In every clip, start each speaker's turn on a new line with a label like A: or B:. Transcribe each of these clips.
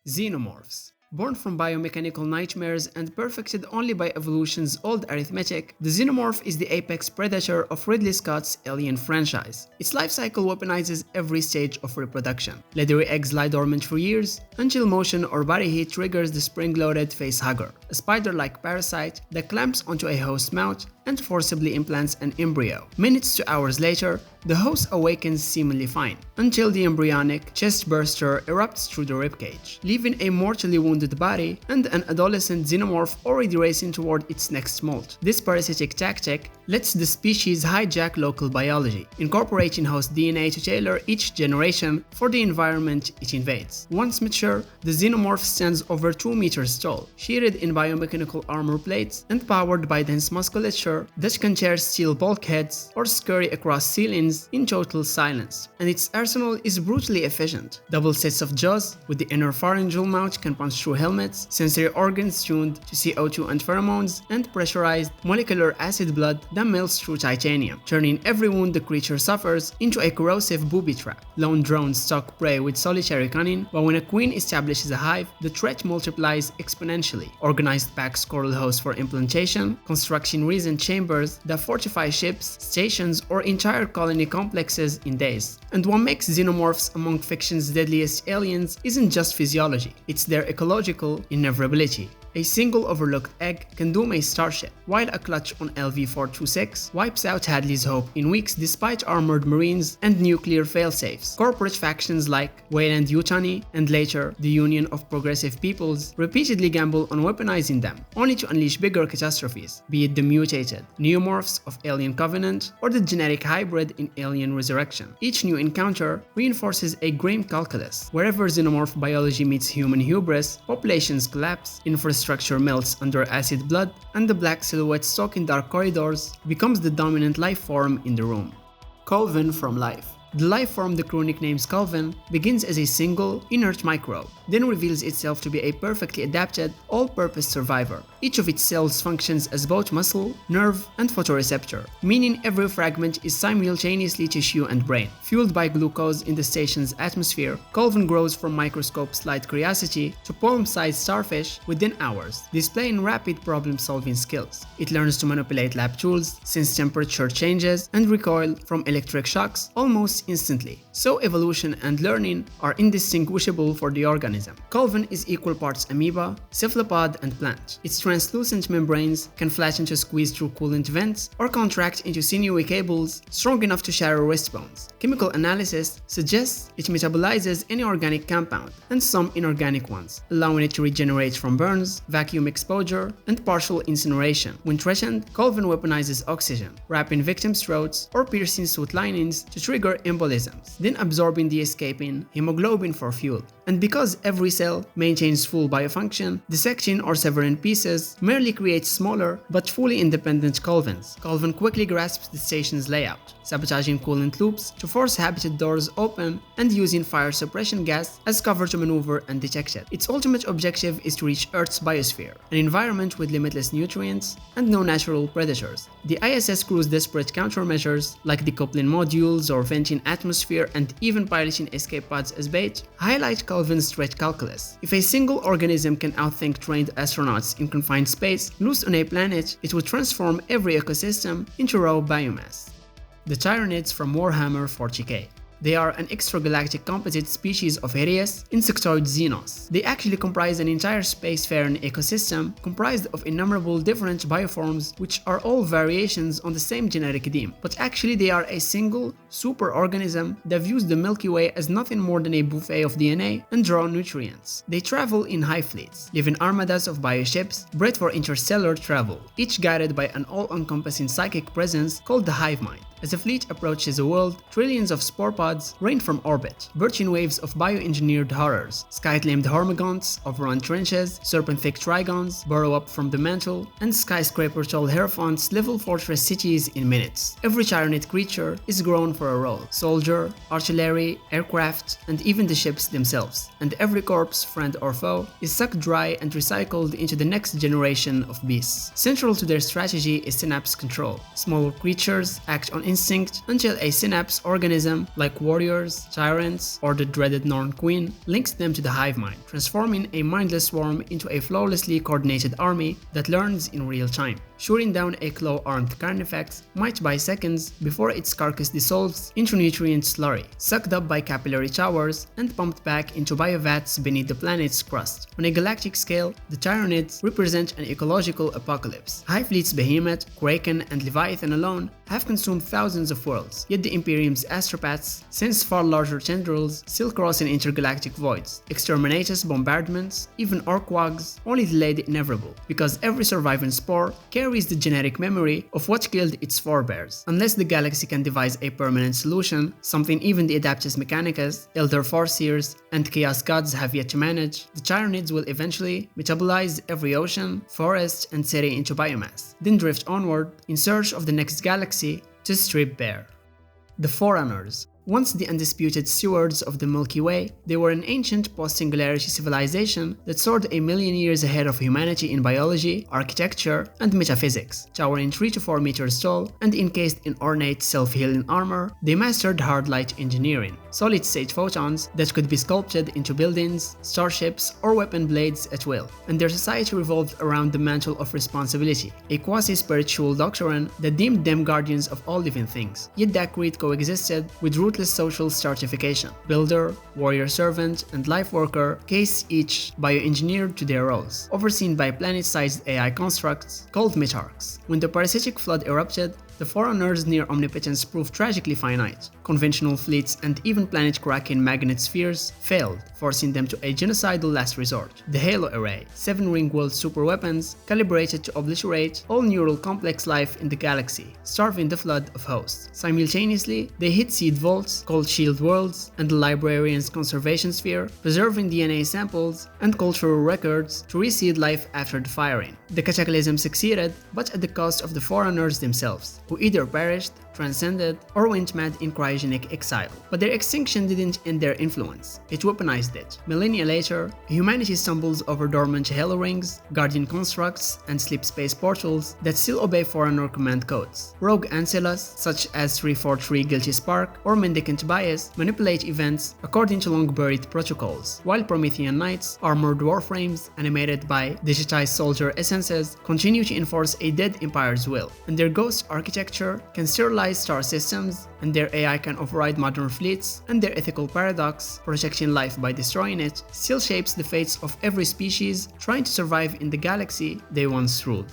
A: Xenomorphs. Born from biomechanical nightmares and perfected only by evolution's old arithmetic, the xenomorph is the apex predator of Ridley Scott's Alien franchise. Its life cycle weaponizes every stage of reproduction. Leathery eggs lie dormant for years, until motion or body heat triggers the spring-loaded facehugger, a spider-like parasite that clamps onto a host mouth and forcibly implants an embryo. Minutes to hours later, the host awakens seemingly fine, until the embryonic chest burster erupts through the ribcage, leaving a mortally wounded body and an adolescent xenomorph already racing toward its next molt. This parasitic tactic lets the species hijack local biology, incorporating host DNA to tailor each generation for the environment it invades. Once mature, the xenomorph stands over 2 meters tall, sheared in biomechanical armor plates and powered by dense musculature that can tear steel bulkheads or scurry across ceilings in total silence. And its arsenal is brutally efficient. Double sets of jaws with the inner pharyngeal mouth can punch through helmets, sensory organs tuned to CO2 and pheromones, and pressurized molecular acid blood that melts through titanium, turning every wound the creature suffers into a corrosive booby trap. Lone drones stalk prey with solitary cunning, but when a queen establishes a hive, the threat multiplies exponentially. Organized packs coral hosts for implantation, constructing resin chambers that fortify ships, stations, or entire colony complexes in days. And what makes xenomorphs among fiction's deadliest aliens isn't just physiology, it's their ecological inevitability. A single overlooked egg can doom a starship, while a clutch on LV-426 wipes out Hadley's hope in weeks despite armored marines and nuclear failsafes. Corporate factions like Wayland Yutani and later the Union of Progressive Peoples repeatedly gamble on weaponizing them, only to unleash bigger catastrophes, be it the mutated neomorphs of Alien Covenant or the genetic hybrid in Alien Resurrection. Each new encounter reinforces a grim calculus. Wherever xenomorph biology meets human hubris, populations collapse, infrastructure melts under acid blood, and the black silhouette stalking dark corridors becomes the dominant life form in the room. Colvin from Life. The life form the crew nicknames Colvin begins as a single, inert microbe, then reveals itself to be a perfectly adapted, all-purpose survivor. Each of its cells functions as both muscle, nerve, and photoreceptor, meaning every fragment is simultaneously tissue and brain. Fueled by glucose in the station's atmosphere, Colvin grows from microscope-sized curiosity to palm-sized starfish within hours, displaying rapid problem-solving skills. It learns to manipulate lab tools, sense temperature changes, and recoil from electric shocks almost instantly. So evolution and learning are indistinguishable for the organism. Colvin is equal parts amoeba, cephalopod, and plant. Its translucent membranes can flatten to squeeze through coolant vents or contract into sinewy cables strong enough to shatter wrist bones. Chemical analysis suggests it metabolizes any organic compound and some inorganic ones, allowing it to regenerate from burns, vacuum exposure, and partial incineration. When threatened, Colvin weaponizes oxygen, wrapping victims' throats or piercing suit linings to trigger embolisms, then absorbing the escaping hemoglobin for fuel. And because every cell maintains full biofunction, dissecting or severing pieces merely creates smaller but fully independent Colvins. Colvin quickly grasps the station's layout, sabotaging coolant loops to force habitat doors open and using fire suppression gas as cover to maneuver undetected. Its ultimate objective is to reach Earth's biosphere, an environment with limitless nutrients and no natural predators. The ISS crew's desperate countermeasures, like decoupling modules or venting atmosphere and even piloting escape pods as bait, highlight Colvin's threat calculus. If a single organism can outthink trained astronauts in confined space, loose on a planet, it would transform every ecosystem into raw biomass. The Tyranids from Warhammer 40k. They are an extragalactic composite species of hideous, insectoid xenos. They actually comprise an entire spacefaring ecosystem comprised of innumerable different bioforms which are all variations on the same genetic theme, but actually they are a single, superorganism that views the Milky Way as nothing more than a buffet of DNA and raw nutrients. They travel in hive fleets, live in armadas of bioships bred for interstellar travel, each guided by an all-encompassing psychic presence called the hive mind. As the fleet approaches a world, trillions of spore pods rain from orbit, birching waves of bioengineered horrors. Sky-claimed hormigons overrun trenches, serpent-thick trigons burrow up from the mantle, and skyscraper-tall hierophants level fortress cities in minutes. Every Tyranid creature is grown for a role: soldier, artillery, aircraft, and even the ships themselves. And every corpse, friend or foe, is sucked dry and recycled into the next generation of beasts. Central to their strategy is synapse control. Smaller creatures act on instinct until a synapse organism like warriors, tyrants, or the dreaded Norn Queen links them to the hive mind, transforming a mindless swarm into a flawlessly coordinated army that learns in real time. Shooting down a claw-armed carnifex might buy seconds before its carcass dissolves into nutrient slurry, sucked up by capillary showers and pumped back into biovats beneath the planet's crust. On a galactic scale, the Tyranids represent an ecological apocalypse. Hive Fleet's Behemoth, Kraken, and Leviathan alone have consumed thousands of worlds, yet the Imperium's astropaths sense far larger tendrils still crossing intergalactic voids. Exterminatus bombardments, even Orkwags, only delay the inevitable, because every surviving spore carries the genetic memory of what killed its forebears. Unless the galaxy can devise a permanent solution, something even the Adeptus Mechanicus, Elder Farseers, and Chaos Gods have yet to manage, the Tyranids will eventually metabolize every ocean, forest, and city into biomass, then drift onward in search of the next galaxy to strip bare. The Forerunners. Once the undisputed stewards of the Milky Way, they were an ancient post-singularity civilization that soared a million years ahead of humanity in biology, architecture, and metaphysics. Towering 3 to 4 meters tall and encased in ornate self-healing armor, they mastered hard light engineering, solid-state photons that could be sculpted into buildings, starships, or weapon blades at will, and their society revolved around the mantle of responsibility, a quasi-spiritual doctrine that deemed them guardians of all living things. Yet that creed coexisted with ruthless social stratification. Builder, warrior servant, and life worker case each bioengineered to their roles, overseen by planet-sized AI constructs called Metarchs. When the parasitic flood erupted, the Forerunners' near omnipotence proved tragically finite. Conventional fleets and even planet-cracking magnet spheres failed, forcing them to a genocidal last resort. The Halo Array, 7 ring-wheeled superweapons calibrated to obliterate all neural complex life in the galaxy, starving the flood of hosts. Simultaneously, they hit seed vaults, called shield worlds, and the Librarian's conservation sphere, preserving DNA samples and cultural records to reseed life after the firing. The cataclysm succeeded, but at the cost of the Forerunners themselves, who either perished, transcended, or went mad in cryogenic exile. But their extinction didn't end their influence, it weaponized it. Millennia later, humanity stumbles over dormant Halo rings, guardian constructs, and sleep space portals that still obey Forerunner command codes. Rogue ancillae, such as 343 Guilty Spark or Mendicant Bias, manipulate events according to long-buried protocols, while Promethean Knights, armored warframes animated by digitized soldier essences, continue to enforce a dead empire's will, and their ghost architecture can sterilize star systems, and their AI can override modern fleets, and their ethical paradox, protecting life by destroying it, still shapes the fates of every species trying to survive in the galaxy they once ruled.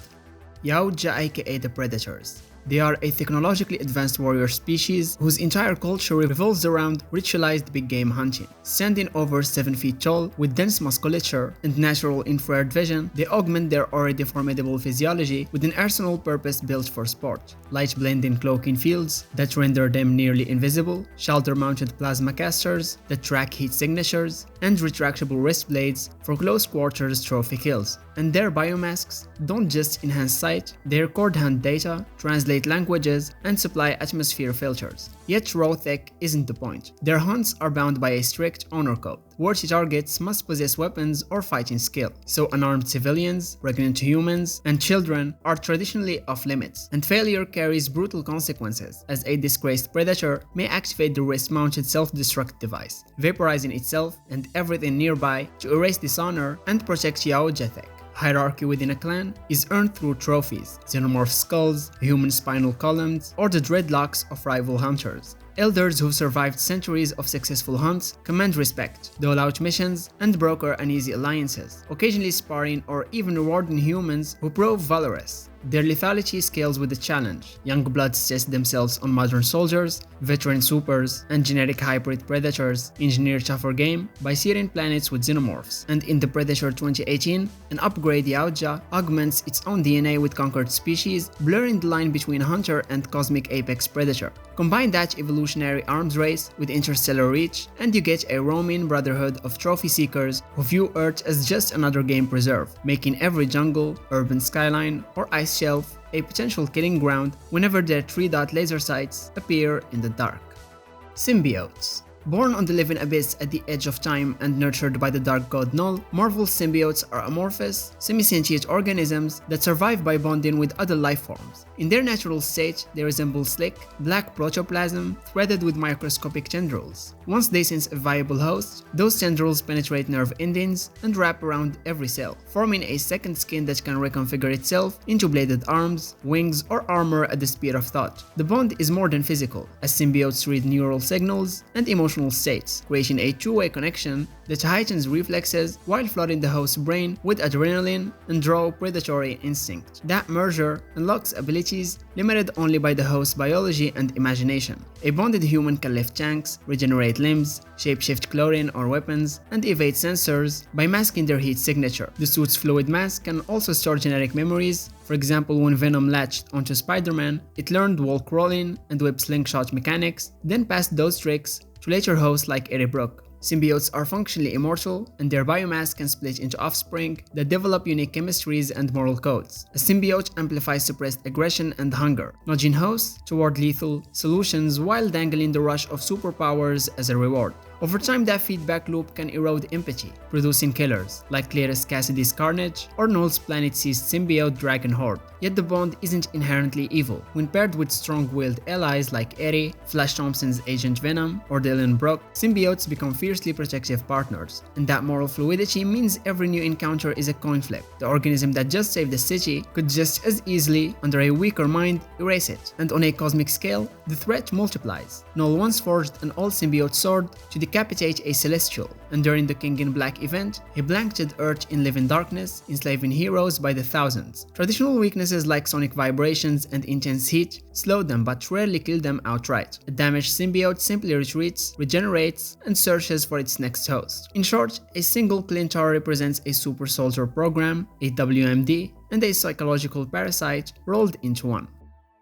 A: Yautja, aka the Predators. They are a technologically advanced warrior species whose entire culture revolves around ritualized big game hunting. Standing over 7 feet tall with dense musculature and natural infrared vision, they augment their already formidable physiology with an arsenal purpose-built for sport. Light-blending cloaking fields that render them nearly invisible, shoulder-mounted plasma casters that track heat signatures, and retractable wrist blades for close-quarters trophy kills. And their biomasks don't just enhance sight, they record hunt data, translate languages, and supply atmosphere filters. Yet raw tech isn't the point. Their hunts are bound by a strict honor code. Worthy targets must possess weapons or fighting skill, so unarmed civilians, pregnant humans, and children are traditionally off limits, and failure carries brutal consequences, as a disgraced predator may activate the wrist-mounted self-destruct device, vaporizing itself and everything nearby to erase dishonor and protect Yautja tech. Hierarchy within a clan is earned through trophies, xenomorph skulls, human spinal columns, or the dreadlocks of rival hunters. Elders who've survived centuries of successful hunts command respect, dole out missions, and broker uneasy alliances, occasionally sparring or even rewarding humans who prove valorous. Their lethality scales with the challenge. Young bloods test themselves on modern soldiers, veteran supers, and genetic hybrid predators engineer tougher game by searing planets with xenomorphs. And in the Predator 2018, an upgrade Yautja augments its own DNA with conquered species, blurring the line between hunter and cosmic apex predator. Combine that evolutionary arms race with interstellar reach, and you get a roaming brotherhood of trophy seekers who view Earth as just another game preserve, making every jungle, urban skyline, or ice shelf a potential killing ground whenever their 3-dot laser sights appear in the dark. Symbiotes. Born on the living abyss at the edge of time and nurtured by the dark god Null, Marvel's symbiotes are amorphous, semi-sentient organisms that survive by bonding with other life forms. In their natural state, they resemble slick, black protoplasm threaded with microscopic tendrils. Once they sense a viable host, those tendrils penetrate nerve endings and wrap around every cell, forming a second skin that can reconfigure itself into bladed arms, wings, or armor at the speed of thought. The bond is more than physical, as symbiotes read neural signals and emotional states, creating a two-way connection that heightens reflexes while flooding the host's brain with adrenaline and raw predatory instinct. That merger unlocks abilities limited only by the host's biology and imagination. A bonded human can lift tanks, regenerate limbs, shapeshift clothing or weapons, and evade sensors by masking their heat signature. The suit's fluid mask can also store genetic memories. For example, when Venom latched onto Spider-Man, it learned wall crawling and web slingshot mechanics, then passed those tricks to later hosts like Eddie Brock. Symbiotes are functionally immortal, and their biomass can split into offspring that develop unique chemistries and moral codes. A symbiote amplifies suppressed aggression and hunger, nudging hosts toward lethal solutions while dangling the rush of superpowers as a reward. Over time, that feedback loop can erode empathy, producing killers like Cletus Cassidy's Carnage or Null's planet-seized symbiote Dragon Horde. Yet the bond isn't inherently evil. When paired with strong-willed allies like Eddie, Flash Thompson's Agent Venom, or Dylan Brock, symbiotes become fiercely protective partners. And that moral fluidity means every new encounter is a coin flip. The organism that just saved the city could just as easily, under a weaker mind, erase it. And on a cosmic scale, the threat multiplies. Null once forged an all-symbiote sword to decapitate a celestial, and during the King in Black event, he blanketed Earth in living darkness, enslaving heroes by the thousands. Traditional weaknesses like sonic vibrations and intense heat slowed them but rarely killed them outright. A damaged symbiote simply retreats, regenerates, and searches for its next host. In short, a single Klyntar represents a super soldier program, a WMD, and a psychological parasite rolled into one.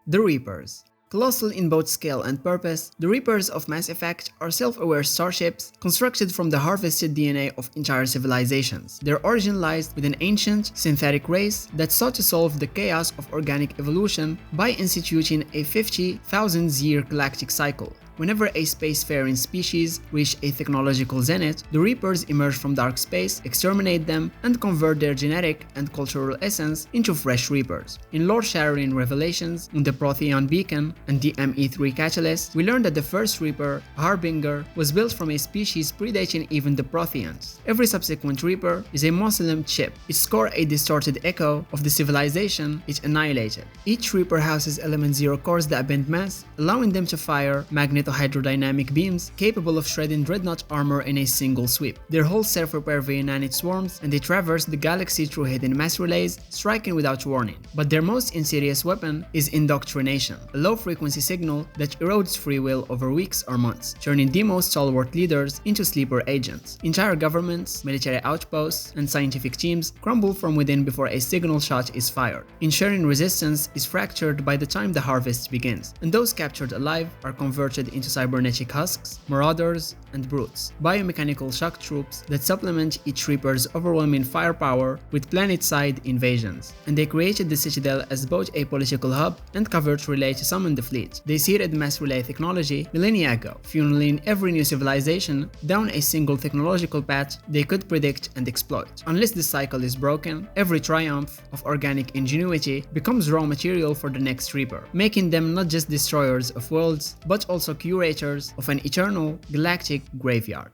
A: The Reapers. Colossal in both scale and purpose, the Reapers of Mass Effect are self-aware starships constructed from the harvested DNA of entire civilizations. Their origin lies with an ancient, synthetic race that sought to solve the chaos of organic evolution by instituting a 50,000-year galactic cycle. Whenever a spacefaring species reached a technological zenith, the Reapers emerge from dark space, exterminate them, and convert their genetic and cultural essence into fresh Reapers. In lore-shattering revelations in the Protheon Beacon and the ME3 Catalyst, we learn that the first Reaper, Harbinger, was built from a species predating even the Protheans. Every subsequent Reaper is a Muslim chip. Its core a distorted echo of the civilization it annihilated. Each Reaper houses Element Zero cores that bend mass, allowing them to fire magnetohydrodynamic beams capable of shredding dreadnought armor in a single sweep. Their whole self-repair via nanite swarms, and they traverse the galaxy through hidden mass relays, striking without warning. But their most insidious weapon is indoctrination, a low-frequency signal that erodes free will over weeks or months, turning the most stalwart leaders into sleeper agents. Entire governments, military outposts, and scientific teams crumble from within before a signal shot is fired. Ensuring resistance is fractured by the time the harvest begins, and those captured alive are converted into cybernetic husks, marauders, and brutes, biomechanical shock troops that supplement each Reaper's overwhelming firepower with planet-side invasions. And they created the Citadel as both a political hub and covert relay to summon the fleet. They seeded mass relay technology millennia ago, funneling every new civilization down a single technological path they could predict and exploit. Unless the cycle is broken, every triumph of organic ingenuity becomes raw material for the next Reaper, making them not just destroyers of worlds, but also curators of an eternal galactic graveyard.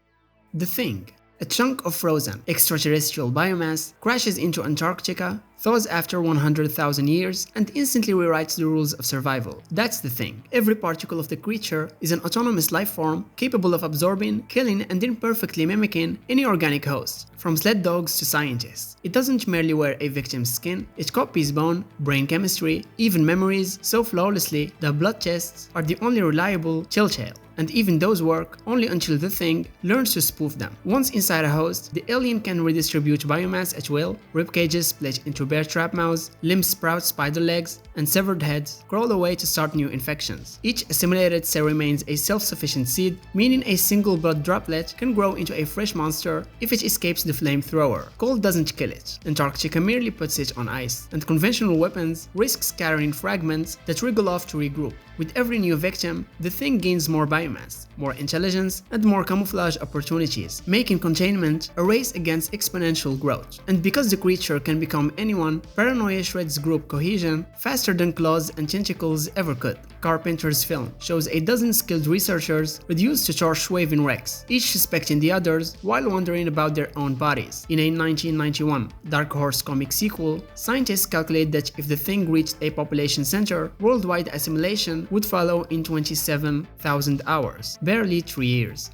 A: The Thing. A chunk of frozen, extraterrestrial biomass crashes into Antarctica, thaws after 100,000 years, and instantly rewrites the rules of survival. That's the Thing. Every particle of the creature is an autonomous life form capable of absorbing, killing, and then perfectly mimicking any organic host, from sled dogs to scientists. It doesn't merely wear a victim's skin, it copies bone, brain chemistry, even memories so flawlessly that blood tests are the only reliable telltale. And even those work only until the Thing learns to spoof them. Once inside a host, the alien can redistribute biomass at will, ribcages split into bear trap mouths, limbs sprout spider legs, and severed heads crawl away to start new infections. Each assimilated cell remains a self-sufficient seed, meaning a single blood droplet can grow into a fresh monster if it escapes the flamethrower. Cold doesn't kill it, Antarctica merely puts it on ice, and conventional weapons risk scattering fragments that wriggle off to regroup. With every new victim, the Thing gains more biomass, more intelligence, and more camouflage opportunities, making containment a race against exponential growth. And because the creature can become anyone, paranoia shreds group cohesion faster than claws and tentacles ever could. Carpenter's film shows a dozen skilled researchers reduced to torch-waving wrecks, each suspecting the others while wondering about their own bodies. In a 1991 Dark Horse comic sequel, scientists calculate that if the Thing reached a population center, worldwide assimilation would follow in 27,000 hours, barely 3 years.